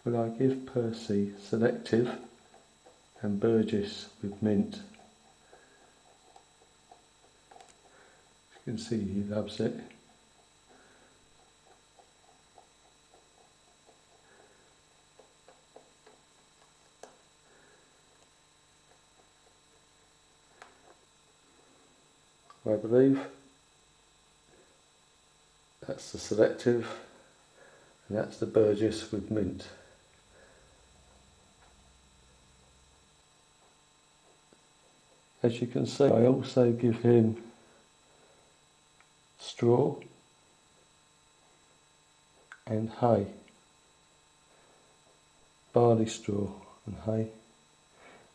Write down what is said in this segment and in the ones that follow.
Well, I give Percy selective and Burgess with mint. You can see he loves it. I believe that's the selective and that's the Burgess with mint. As you can see, I also give him straw and hay, barley straw and hay,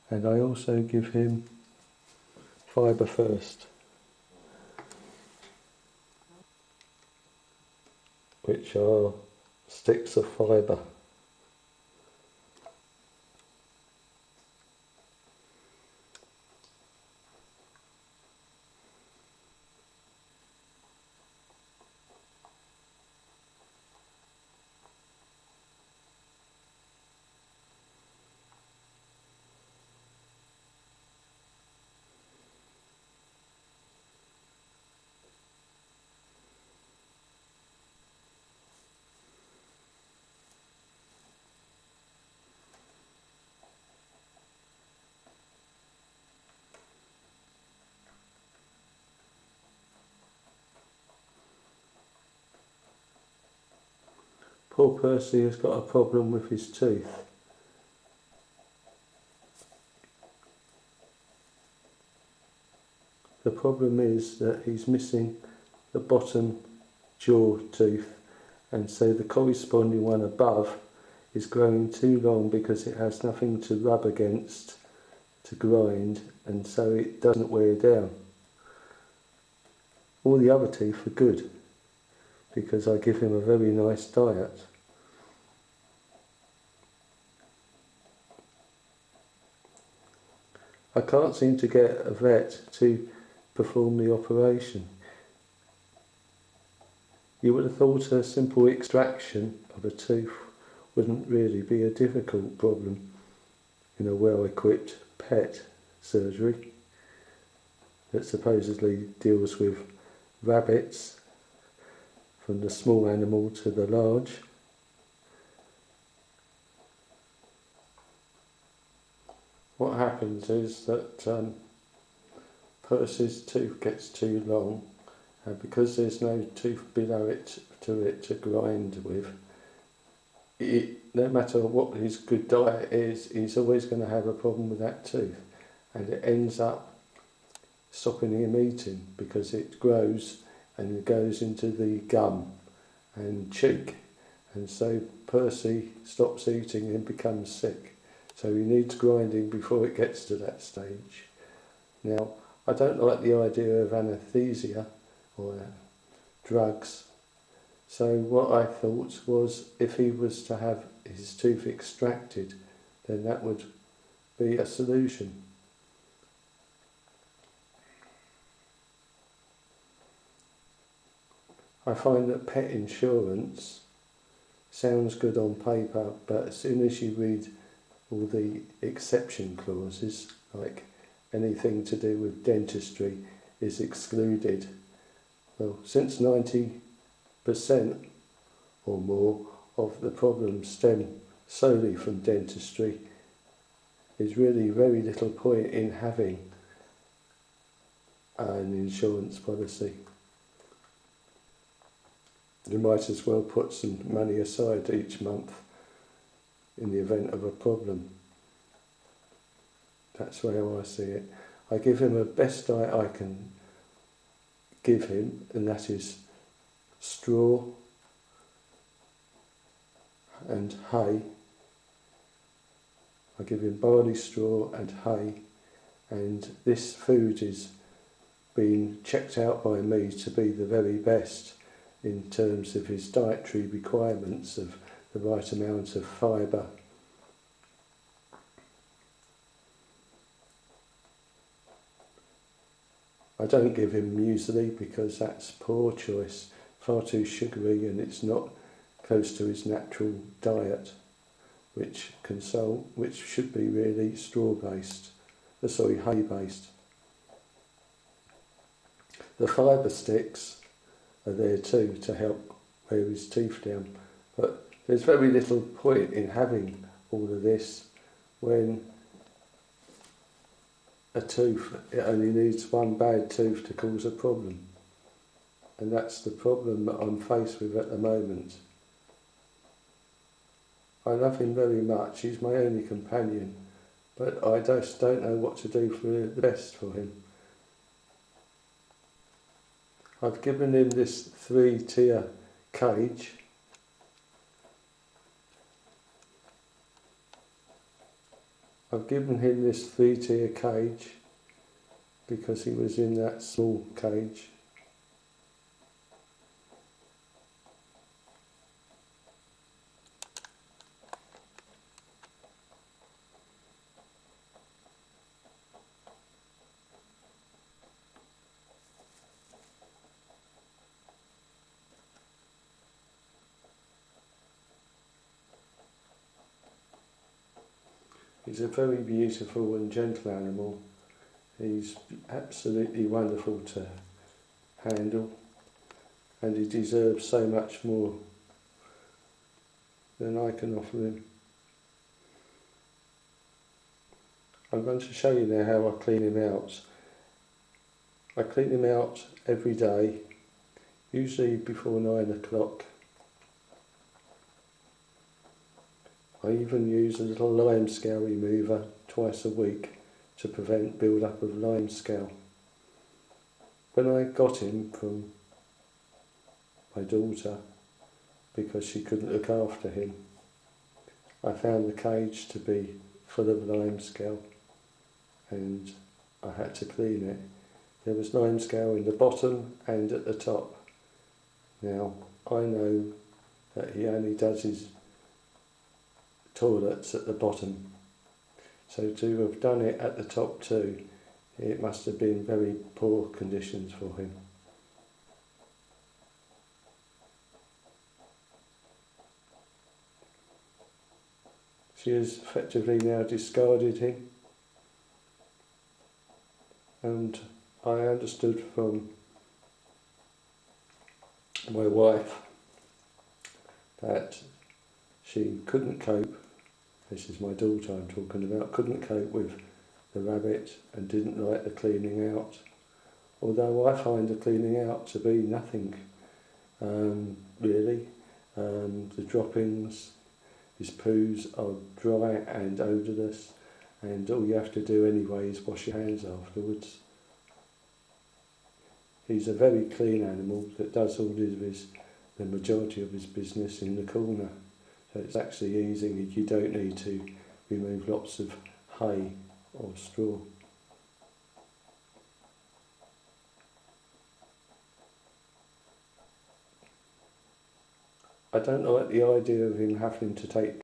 and I also give him fibre first, which are sticks of fibre. Poor Percy has got a problem with his tooth. The problem is that he's missing the bottom jaw tooth, and so the corresponding one above is growing too long because it has nothing to rub against to grind, and so it doesn't wear down. All the other teeth are good because I give him a very nice diet. I can't seem to get a vet to perform the operation. You would have thought a simple extraction of a tooth wouldn't really be a difficult problem in a well-equipped pet surgery that supposedly deals with rabbits, from the small animal to the large. What happens is that Percy's tooth gets too long, and because there's no tooth below it to grind with, no matter what his good diet is, he's always going to have a problem with that tooth, and it ends up stopping him eating because it grows and it goes into the gum and cheek, and so Percy stops eating and becomes sick. So he needs grinding before it gets to that stage. Now, I don't like the idea of anaesthesia or drugs. So what I thought was, if he was to have his tooth extracted, then that would be a solution. I find that pet insurance sounds good on paper, but as soon as you read all the exception clauses, like anything to do with dentistry is excluded. Well, since 90% or more of the problems stem solely from dentistry, there's really very little point in having an insurance policy. You might as well put some money aside each month in the event of a problem. That's the way I see it. I give him the best diet I can give him, and that is straw and hay. I give him barley straw and hay, and this food is being checked out by me to be the very best in terms of his dietary requirements of the right amount of fibre. I don't give him muesli because that's poor choice, far too sugary, and it's not close to his natural diet. which should be really straw-based, hay-based. The fibre sticks are there too to help wear his teeth down, but there's very little point in having all of this when it only needs one bad tooth to cause a problem. And that's the problem that I'm faced with at the moment. I love him very much, he's my only companion, but I just don't know what to do for the best for him. I've given him this 3-tier cage. Because he was in that small cage. He's a very beautiful and gentle animal. He's absolutely wonderful to handle, and he deserves so much more than I can offer him. I'm going to show you now how I clean him out. I clean him out every day, usually before 9 o'clock. I even use a little lime scale remover twice a week to prevent build-up of lime scale. When I got him from my daughter, because she couldn't look after him, I found the cage to be full of lime scale and I had to clean it. There was lime scale in the bottom and at the top. Now, I know that he only does his toilets at the bottom, so to have done it at the top too, it must have been very poor conditions for him. She has effectively now discarded him, and I understood from my wife that she couldn't cope, this is my daughter I'm talking about, couldn't cope with the rabbit and didn't like the cleaning out. Although I find the cleaning out to be nothing, really. The droppings, his poos are dry and odourless, and all you have to do anyway is wash your hands afterwards. He's a very clean animal that does all the majority of his business in the corner. So it's actually easy, you don't need to remove lots of hay or straw. I don't like the idea of him having to take